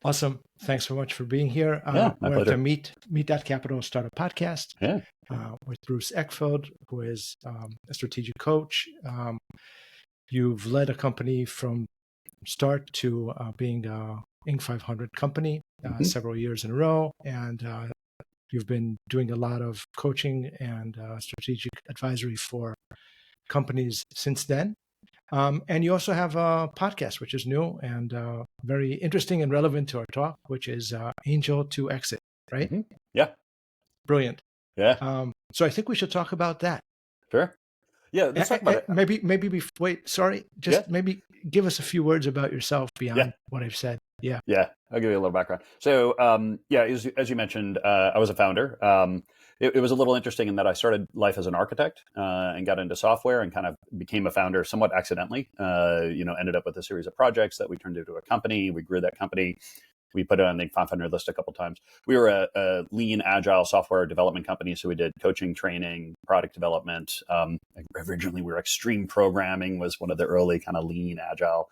Awesome. Thanks so much for being here. Yeah, my We're at pleasure. the Meet.Capital Startup Podcast Yeah. with Bruce Eckfeldt, who is a strategic coach. You've led a company from start to being a Inc. 500 company Mhm. several years in a row, and you've been doing a lot of coaching and strategic advisory for companies since then. And you also have a podcast, which is new and very interesting and relevant to our talk, which is Angel to Exit, right? Mhm. Yeah. Brilliant. Yeah. So I think we should talk about that. Sure. Yeah. Let's talk about it. Wait, sorry, Yeah. just maybe give us a few words about yourself Yeah. beyond what I've said. Yeah. Yeah. I'll give you a little background. So, yeah, as you mentioned, I was a founder. It was a little interesting in that I started life as an architect and got into software and kind of became a founder somewhat accidentally. Ended up with a series of projects that we turned into a company. We grew that company. We put it on the 500 list a couple of times. We were a lean, agile software development company, so we did coaching, training, product development. Originally, we were extreme programming was one of the early kind of lean, agile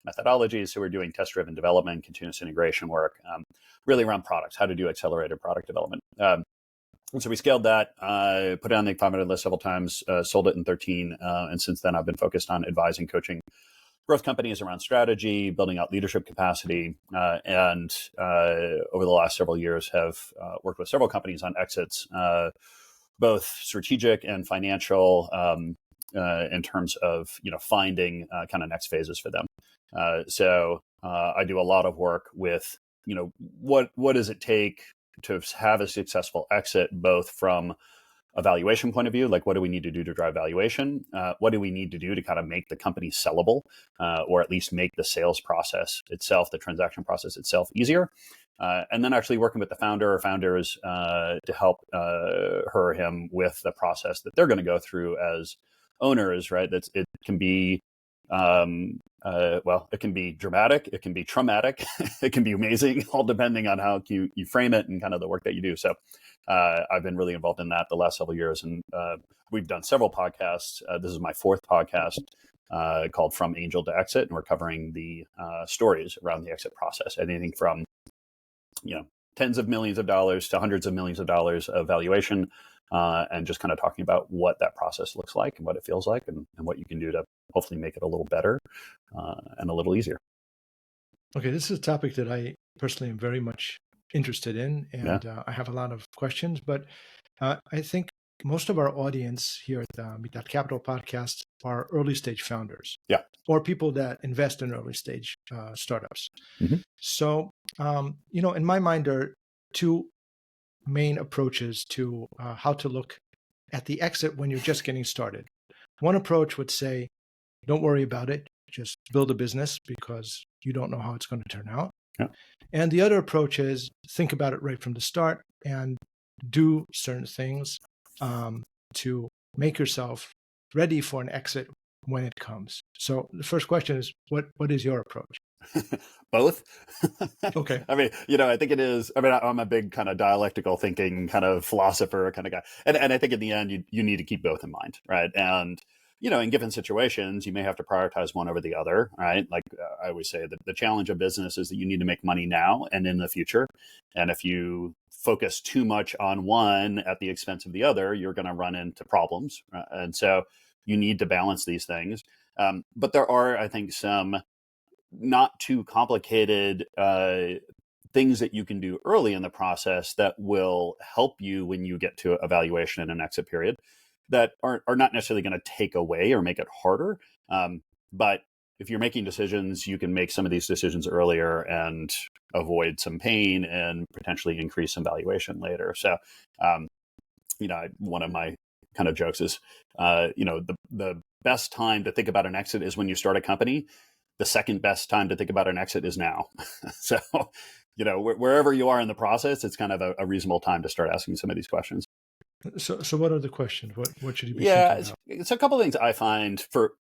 methodologies. So we're doing test-driven development, continuous integration work, really around products, how to do accelerated product development. And so we scaled that, put it on the 500 list several times, sold it in 13. And since then, I've been focused on advising, coaching growth companies around strategy, building out leadership capacity, and over the last several years have worked with several companies on exits, both strategic and financial, in terms of finding kind of next phases for them. So I do a lot of work with what does it take to have a successful exit, both from a valuation point of view, like what do we need to do to drive valuation? What do we need to do to kind of make the company sellable, or at least make the sales process itself, the transaction process itself, easier? And then actually working with the founder or founders to help her or him with the process that they're going to go through as owners, right? It can be it can be dramatic, it can be traumatic, it can be amazing, all depending on how you frame it and kind of the work that you do. So I've been really involved in that the last several years, and we've done several podcasts. This is my fourth podcast called From Angel to Exit, and we're covering the stories around the exit process, anything from tens of millions of dollars to hundreds of millions of dollars of valuation, and just kind of talking about what that process looks like and what it feels like, and what you can do to hopefully make it a little better and a little easier. Okay, this is a topic that I personally am very much interested in, and I have a lot of questions, but I think most of our audience here at the Meet.Capital podcast are early stage founders, or people that invest in early stage startups. Mm-hmm. So, in my mind, there are two main approaches to how to look at the exit when you're just getting started. One approach would say, don't worry about it, just build a business because you don't know how it's going to turn out. Yeah. And the other approach is think about it right from the start and do certain things to make yourself ready for an exit when it comes. So the first question is, what is your approach? Both. Okay. I mean, I think it is. I mean, I'm a big kind of dialectical thinking kind of philosopher kind of guy. And I think in the end, you need to keep both in mind, right? And, in given situations, you may have to prioritize one over the other, right? Like I always say that the challenge of business is that you need to make money now and in the future. And if you focus too much on one at the expense of the other, you're going to run into problems. Right? And so you need to balance these things. But there are, I think, some not too complicated things that you can do early in the process that will help you when you get to evaluation and an exit period that are not necessarily going to take away or make it harder. But if you're making decisions, you can make some of these decisions earlier and avoid some pain and potentially increase some valuation later. So, one of my kind of jokes is, the best time to think about an exit is when you start a company. The second best time to think about an exit is now. So, wherever you are in the process, it's kind of a reasonable time to start asking some of these questions. So what are the questions? What should you be thinking about? It's a couple of things I find for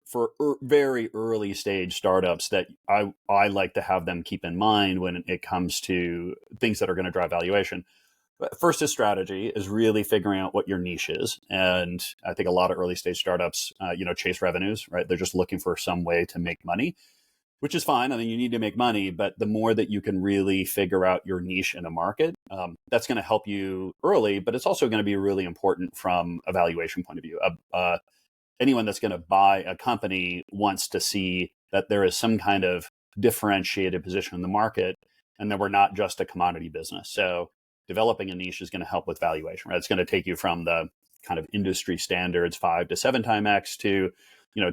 very early stage startups that I like to have them keep in mind when it comes to things that are going to drive valuation. First is strategy, is really figuring out what your niche is. And I think a lot of early stage startups, chase revenues, right? They're just looking for some way to make money. which is fine. I mean, you need to make money, but the more that you can really figure out your niche in a market, that's going to help you early, but it's also going to be really important from a valuation point of view. Anyone that's going to buy a company wants to see that there is some kind of differentiated position in the market and that we're not just a commodity business. So developing a niche is going to help with valuation, right? It's going to take you from the kind of industry standards 5 to 7 time X to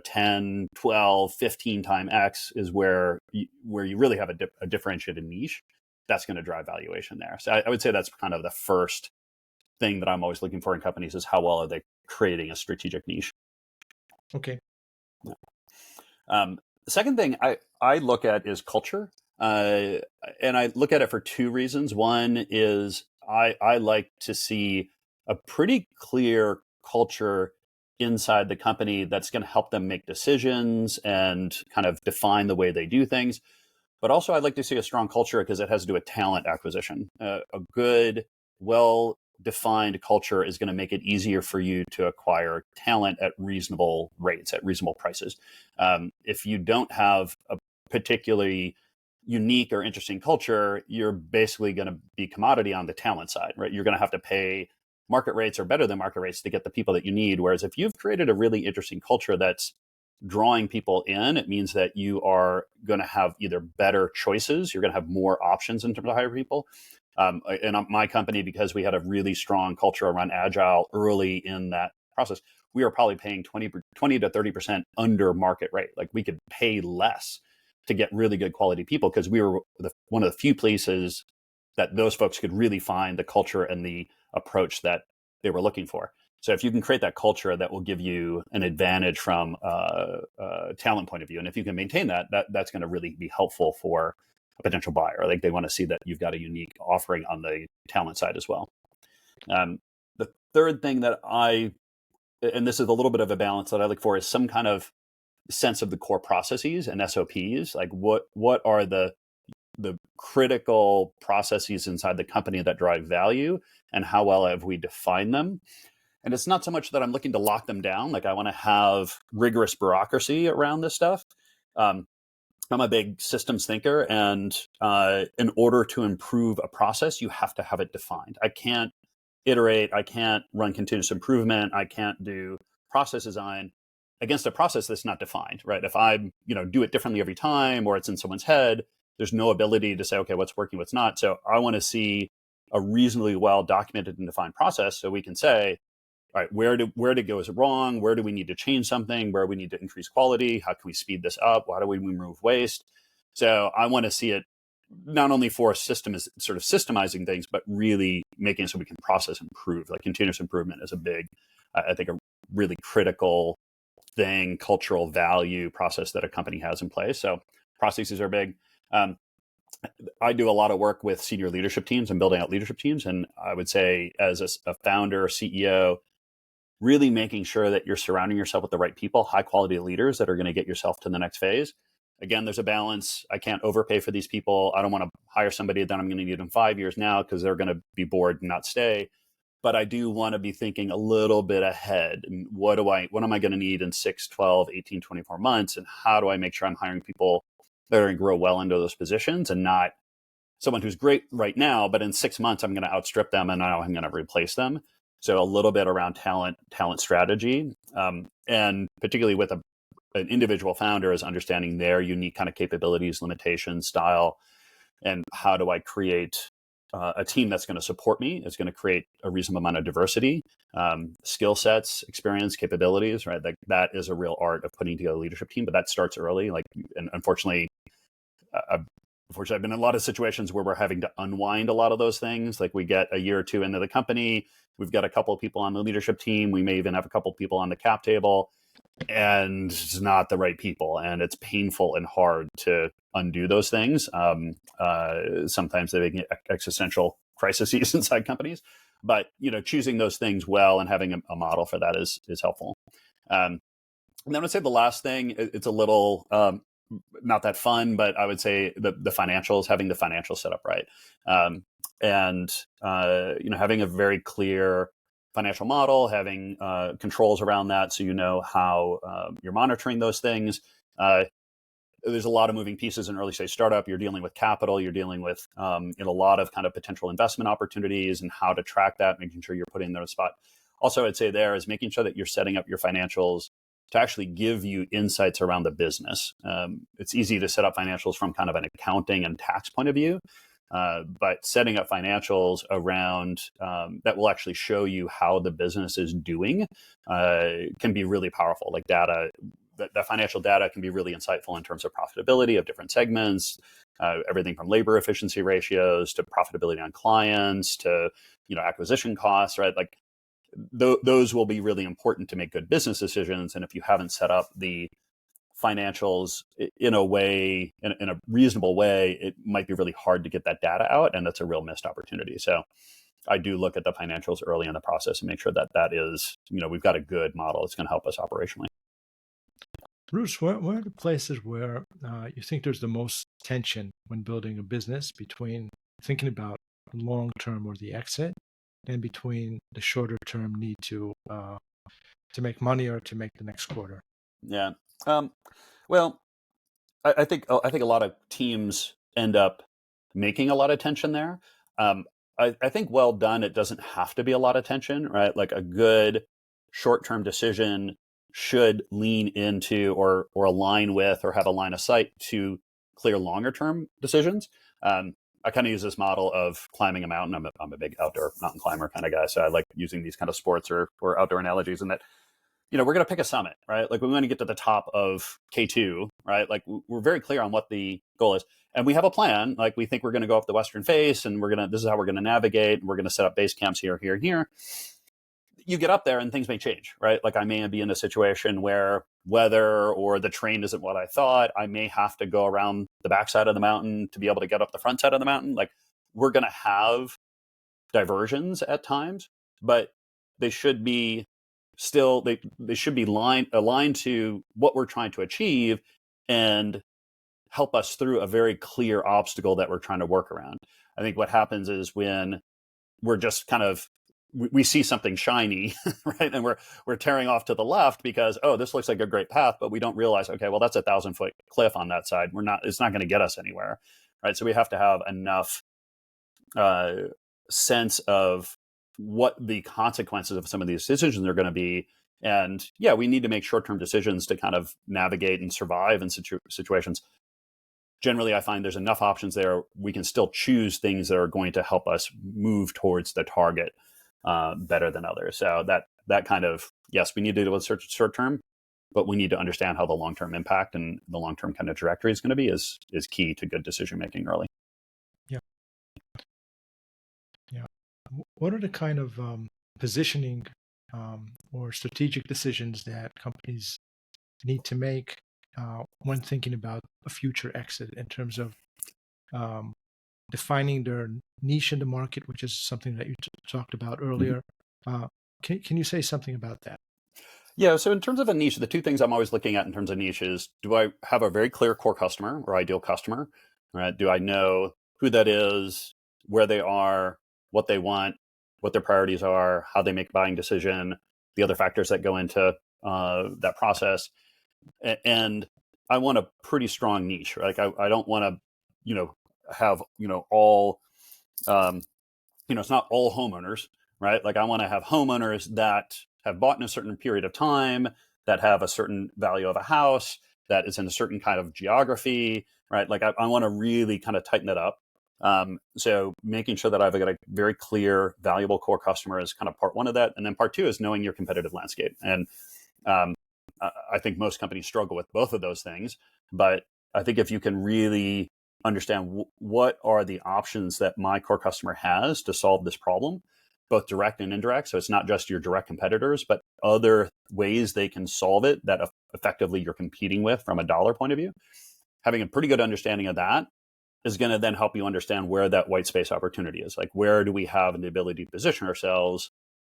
10, 12, 15 time X is where you really have a differentiated niche. That's going to drive valuation there. So I would say that's kind of the first thing that I'm always looking for in companies is how well are they creating a strategic niche. Okay. The second thing I look at is culture. And I look at it for two reasons. One is I like to see a pretty clear culture inside the company that's going to help them make decisions and kind of define the way they do things. But also, I'd like to see a strong culture because it has to do with talent acquisition. A good, well defined culture is going to make it easier for you to acquire talent at reasonable rates, at reasonable prices. If you don't have a particularly unique or interesting culture, you're basically going to be commodity on the talent side, right? You're going to have to pay market rates or better than market rates to get the people that you need. Whereas if you've created a really interesting culture that's drawing people in, it means that you are going to have either better choices, you're going to have more options in terms of hiring people. In my company, because we had a really strong culture around agile early in that process, we were probably paying 20 to 30% under market rate. Like we could pay less to get really good quality people because we were one of the few places that those folks could really find the culture and the approach that they were looking for. So if you can create that culture, that will give you an advantage from a talent point of view. And if you can maintain that's going to really be helpful for a potential buyer. Like they want to see that you've got a unique offering on the talent side as well. The third thing that and this is a little bit of a balance that I look for, is some kind of sense of the core processes and SOPs. Like what are the critical processes inside the company that drive value, and how well have we defined them? And it's not so much that I'm looking to lock them down. Like I want to have rigorous bureaucracy around this stuff. I'm a big systems thinker, and in order to improve a process, you have to have it defined. I can't iterate. I can't run continuous improvement. I can't do process design against a process that's not defined, right? If I do it differently every time, or it's in someone's head, there's no ability to say, okay, what's working, what's not. So I want to see a reasonably well documented and defined process so we can say, all right, where to go is wrong? Where do we need to change something? Where we need to increase quality? How can we speed this up? Why do we remove waste? So I want to see it not only for sort of systemizing things, but really making it so we can process and improve. Like continuous improvement is I think a really critical thing, cultural value process that a company has in place. So processes are big. I do a lot of work with senior leadership teams and building out leadership teams. And I would say as a founder, CEO, really making sure that you're surrounding yourself with the right people, high quality leaders that are going to get yourself to the next phase. Again, there's a balance. I can't overpay for these people. I don't want to hire somebody that I'm going to need in 5 years now because they're going to be bored and not stay. But I do want to be thinking a little bit ahead. And what am I going to need in 6, 12, 18, 24 months? And how do I make sure I'm hiring people that are going to grow well into those positions and not someone who's great right now, but in 6 months, I'm going to outstrip them and now I'm going to replace them. So a little bit around talent strategy, and particularly with an individual founder is understanding their unique kind of capabilities, limitations, style, and how do I create a team that's going to support me, is going to create a reasonable amount of diversity, skill sets, experience, capabilities, right? Like that is a real art of putting together a leadership team, but that starts early. Like, and unfortunately, I've been in a lot of situations where we're having to unwind a lot of those things. Like we get a year or two into the company, we've got a couple of people on the leadership team. We may even have a couple of people on the cap table, and it's not the right people. And it's painful and hard to undo those things. Sometimes they make existential crises inside companies, but choosing those things well and having a model for that is helpful. And then I'd say the last thing, it's a little not that fun, but I would say the financials, having the financial set up right. And having a very clear financial model, having controls around that so you know how you're monitoring those things. there's a lot of moving pieces in early stage startup. You're dealing with capital, you're dealing with a lot of kind of potential investment opportunities and how to track that, making sure you're putting them in a spot. Also, I'd say there is making sure that you're setting up your financials to actually give you insights around the business. It's easy to set up financials from kind of an accounting and tax point of view, but setting up financials around that will actually show you how the business is doing can be really powerful. Like data, the financial data can be really insightful in terms of profitability of different segments, everything from labor efficiency ratios to profitability on clients to acquisition costs, right? Like those will be really important to make good business decisions. And if you haven't set up the financials in a way, in a reasonable way, it might be really hard to get that data out, and that's a real missed opportunity. So I do look at the financials early in the process and make sure that that is, we've got a good model that's going to help us operationally. Bruce, where are the places where you think there's the most tension when building a business between thinking about long-term or the exit and between the shorter-term need to make money or to make the next quarter? Yeah. Well, I think a lot of teams end up making a lot of tension there. I think well done, it doesn't have to be a lot of tension, right? Like a good short-term decision should lean into or align with or have a line of sight to clear longer-term decisions. I kind of use this model of climbing a mountain. I'm a big outdoor mountain climber kind of guy, so I like using these kind of sports or outdoor analogies. And that, we're going to pick a summit, right? Like we want to get to the top of K2, right? Like we're very clear on what the goal is, and we have a plan. Like we think we're going to go up the western face, and this is how we're going to navigate. We're going to set up base camps here, here, and here. You get up there and things may change, right? Like I may be in a situation where weather or the terrain isn't what I thought. I may have to go around the backside of the mountain to be able to get up the front side of the mountain. Like we're going to have diversions at times, but they should be they should be aligned to what we're trying to achieve and help us through a very clear obstacle that we're trying to work around. I think what happens is when we're just kind of we see something shiny, right? And we're tearing off to the left because, oh, this looks like a great path, but we don't realize, okay, well, that's 1,000-foot cliff on that side. It's not going to get us anywhere, right? So we have to have enough sense of what the consequences of some of these decisions are going to be. And yeah, we need to make short-term decisions to kind of navigate and survive in situations. Generally, I find there's enough options there. We can still choose things that are going to help us move towards the target better than others. So that kind of, yes, we need to do with short term, but we need to understand how the long-term impact and the long-term kind of trajectory is going to be is key to good decision-making early. Yeah. Yeah. What are the kind of positioning or strategic decisions that companies need to make when thinking about a future exit in terms of defining their niche in the market, which is something that you talked about earlier? Can you say something about that? Yeah, so in terms of a niche, the two things I'm always looking at in terms of niche is, do I have a very clear core customer or ideal customer? Right? Do I know who that is, where they are, what they want, what their priorities are, how they make a buying decision, the other factors that go into that process? And I want a pretty strong niche. Like I don't want to, have all it's not all homeowners, right? Like I want to have homeowners that have bought in a certain period of time, that have a certain value of a house, that is in a certain kind of geography, right? Like I want to really kind of tighten it up. So making sure that I've got a very clear, valuable core customer is kind of part one of that. And then part two is knowing your competitive landscape. And I think most companies struggle with both of those things. But I think if you can really understand what are the options that my core customer has to solve this problem, both direct and indirect. So it's not just your direct competitors, but other ways they can solve it that effectively you're competing with from a dollar point of view. Having a pretty good understanding of that is going to then help you understand where that white space opportunity is. Like, where do we have the ability to position ourselves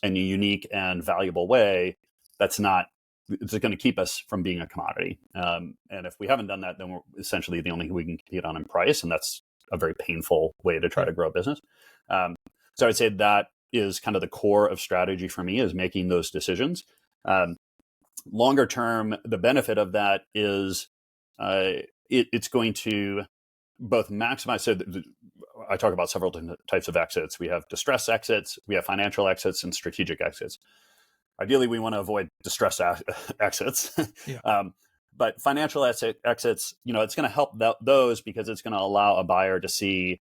in a unique and valuable way that's not, it's going to keep us from being a commodity. And if we haven't done that, then we're essentially the only thing we can compete on in price. And that's a very painful way to try to grow a business. So I'd say that is kind of the core of strategy for me, is making those decisions. Longer term, the benefit of that is it's going to both maximize. So I talk about several different types of exits. We have distress exits, we have financial exits, and strategic exits. Ideally, we want to avoid distress exits. Yeah. But financial exits, it's going to help those because it's going to allow a buyer to see,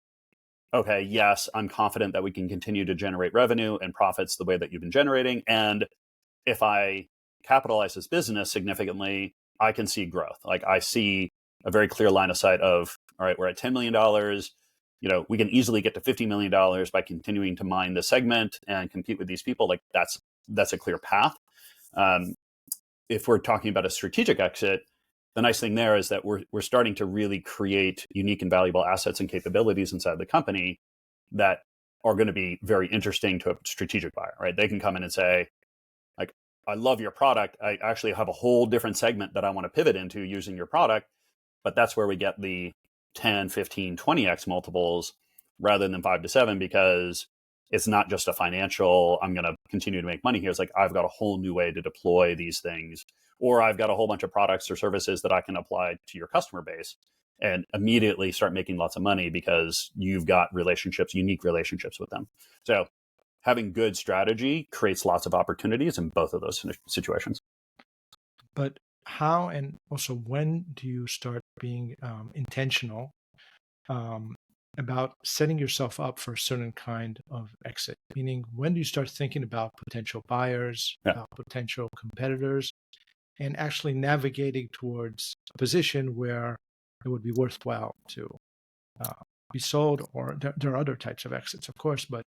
okay, yes, I'm confident that we can continue to generate revenue and profits the way that you've been generating. And if I capitalize this business significantly, I can see growth. Like I see a very clear line of sight of, all right, we're at $10 million. We can easily get to $50 million by continuing to mine the segment and compete with these people. Like that's a clear path. If we're talking about a strategic exit, the nice thing there is that we're starting to really create unique and valuable assets and capabilities inside the company that are going to be very interesting to a strategic buyer, right? They can come in and say, like, I love your product. I actually have a whole different segment that I want to pivot into using your product. But that's where we get the 10, 15, 20x multiples rather than 5 to 7, because it's not just a financial, I'm going to continue to make money here. It's like, I've got a whole new way to deploy these things, or I've got a whole bunch of products or services that I can apply to your customer base and immediately start making lots of money because you've got unique relationships with them. So having good strategy creates lots of opportunities in both of those situations. But how and also when do you start being intentional about setting yourself up for a certain kind of exit? Meaning, when do you start thinking about potential buyers, potential competitors, and actually navigating towards a position where it would be worthwhile to be sold? Or there are other types of exits, of course, but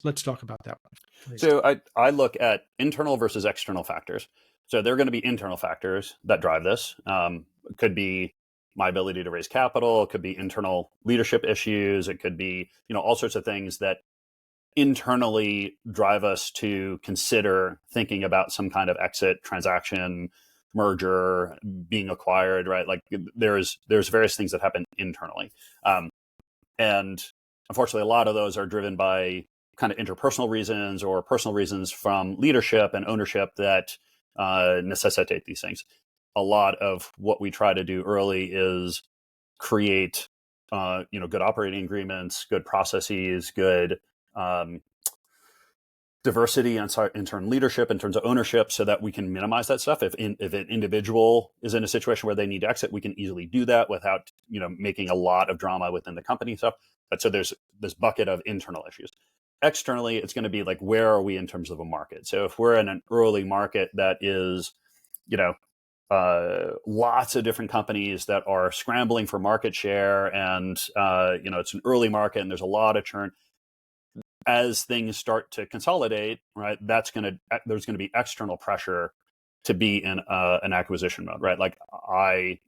let's talk about that one, please. So I look at internal versus external factors. So there are going to be internal factors that drive this. It could be my ability to raise capital. It could be internal leadership issues. It could be, all sorts of things that internally drive us to consider thinking about some kind of exit, transaction, merger, being acquired, right? Like there's various things that happen internally. And unfortunately, a lot of those are driven by kind of interpersonal reasons or personal reasons from leadership and ownership that necessitate these things. A lot of what we try to do early is create, good operating agreements, good processes, good diversity and internal leadership in terms of ownership, so that we can minimize that stuff. If an individual is in a situation where they need to exit, we can easily do that without, making a lot of drama within the company stuff. But so there's this bucket of internal issues. Externally, it's going to be like, where are we in terms of a market? So if we're in an early market that is, lots of different companies that are scrambling for market share, and it's an early market and there's a lot of churn. As things start to consolidate, right, there's going to be external pressure to be in an acquisition mode, right? Like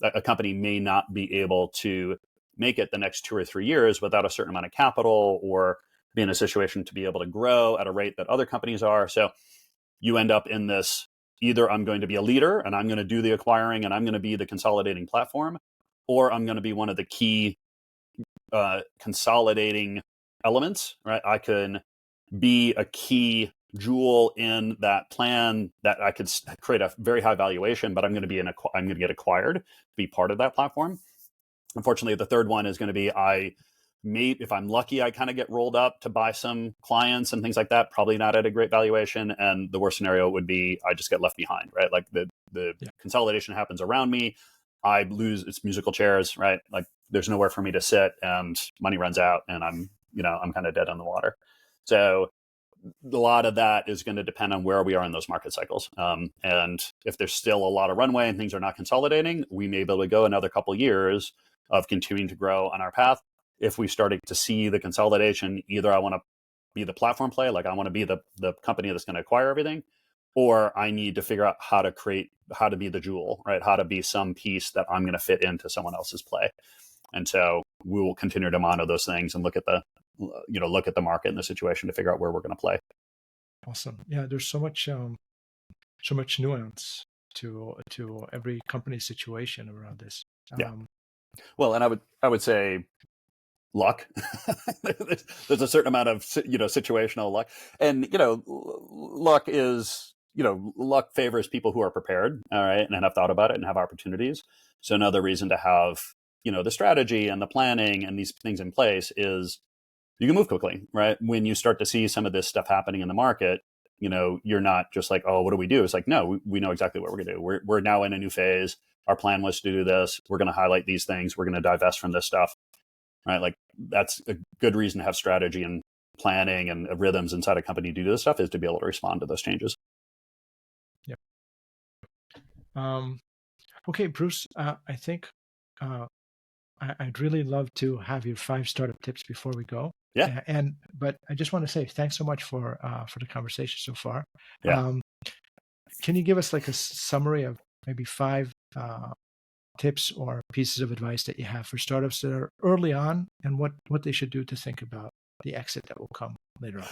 a company may not be able to make it the next 2 or 3 years without a certain amount of capital, or be in a situation to be able to grow at a rate that other companies are. So you end up in this, either I'm going to be a leader and I'm going to do the acquiring and I'm going to be the consolidating platform, or I'm going to be one of the key consolidating elements, right? I can be a key jewel in that plan that I could create a very high valuation, but I'm going to get acquired, be part of that platform. Unfortunately, the third one is going to be, if I'm lucky, I kind of get rolled up to buy some clients and things like that, probably not at a great valuation. And the worst scenario would be I just get left behind, right? Like the consolidation happens around me. I lose, it's musical chairs, right? Like there's nowhere for me to sit and money runs out and I'm kind of dead on the water. So a lot of that is going to depend on where we are in those market cycles. And if there's still a lot of runway and things are not consolidating, we may be able to go another couple of years of continuing to grow on our path. If we started to see the consolidation, either I want to be the platform play, like I want to be the company that's going to acquire everything, or I need to figure out how to be the jewel, right? How to be some piece that I'm going to fit into someone else's play. And so we will continue to monitor those things and look at the market and the situation to figure out where we're going to play. Awesome. Yeah, there's so much nuance to every company situation around this. Well, and I would say luck. There's a certain amount of situational luck, and luck favors people who are prepared, all right, and have thought about it and have opportunities. So another reason to have the strategy and the planning and these things in place is you can move quickly, right? When you start to see some of this stuff happening in the market, you're not just like, oh, what do we do? It's like, no, we know exactly what we're going to do. We're now in a new phase. Our plan was to do this. We're going to highlight these things. We're going to divest from this stuff, right? Like that's a good reason to have strategy and planning and rhythms inside a company to do this stuff, is to be able to respond to those changes. Yeah. Okay, Bruce, I think I'd really love to have your 5 startup tips before we go. Yeah. But I just want to say thanks so much for the conversation so far. Yeah. Can you give us like a summary of maybe 5 tips or pieces of advice that you have for startups that are early on, and what they should do to think about the exit that will come later on?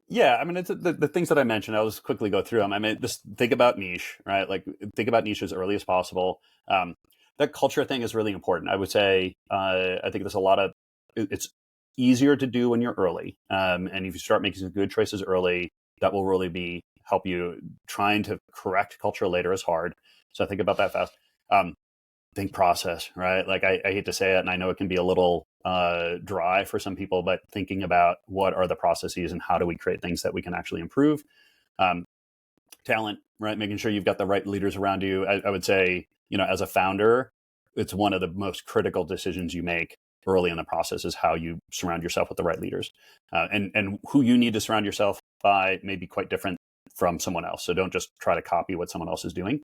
Yeah, I mean, it's the things that I mentioned. I'll just quickly go through them. I mean, just think about niche, right? Like, think about niche as early as possible. That culture thing is really important. I would say, I think there's a lot of, it's easier to do when you're early. And if you start making some good choices early, that will really help you. Trying to correct culture later is hard. So I think about that fast. Think process, right? Like I hate to say it, and I know it can be a little dry for some people, but thinking about what are the processes and how do we create things that we can actually improve. Talent, right? Making sure you've got the right leaders around you. I would say, as a founder, it's one of the most critical decisions you make early in the process is how you surround yourself with the right leaders. And who you need to surround yourself by may be quite different from someone else. So don't just try to copy what someone else is doing.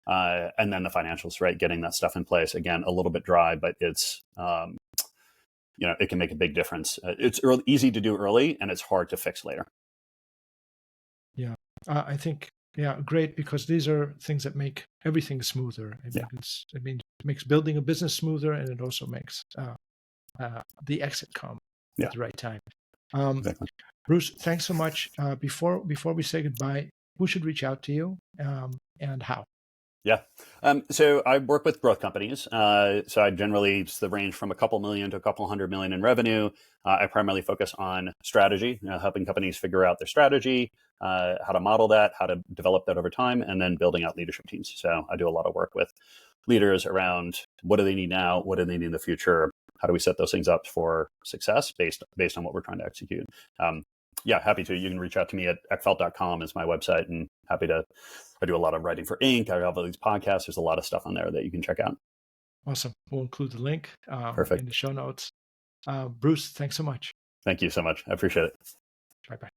And then the financials, right? Getting that stuff in place. Again, a little bit dry, but it's, it can make a big difference. It's easy to do early, and it's hard to fix later. Yeah, I think, great, because these are things that make everything smoother. It makes building a business smoother, and it also makes the exit come at the right time. Exactly. Bruce, thanks so much. Before we say goodbye, who should reach out to you, and how? Yeah. So I work with growth companies. So I generally, it's the range from a couple million to a couple $100 million in revenue. I primarily focus on strategy, helping companies figure out their strategy, how to model that, how to develop that over time, and then building out leadership teams. So I do a lot of work with leaders around what do they need now, what do they need in the future, how do we set those things up for success based on what we're trying to execute. Happy to. You can reach out to me at Eckfeldt.com is my website, and I do a lot of writing for Inc. I have all these podcasts. There's a lot of stuff on there that you can check out. Awesome. We'll include the link Perfect. in the show notes. Bruce, thanks so much. Thank you so much. I appreciate it. Bye-bye.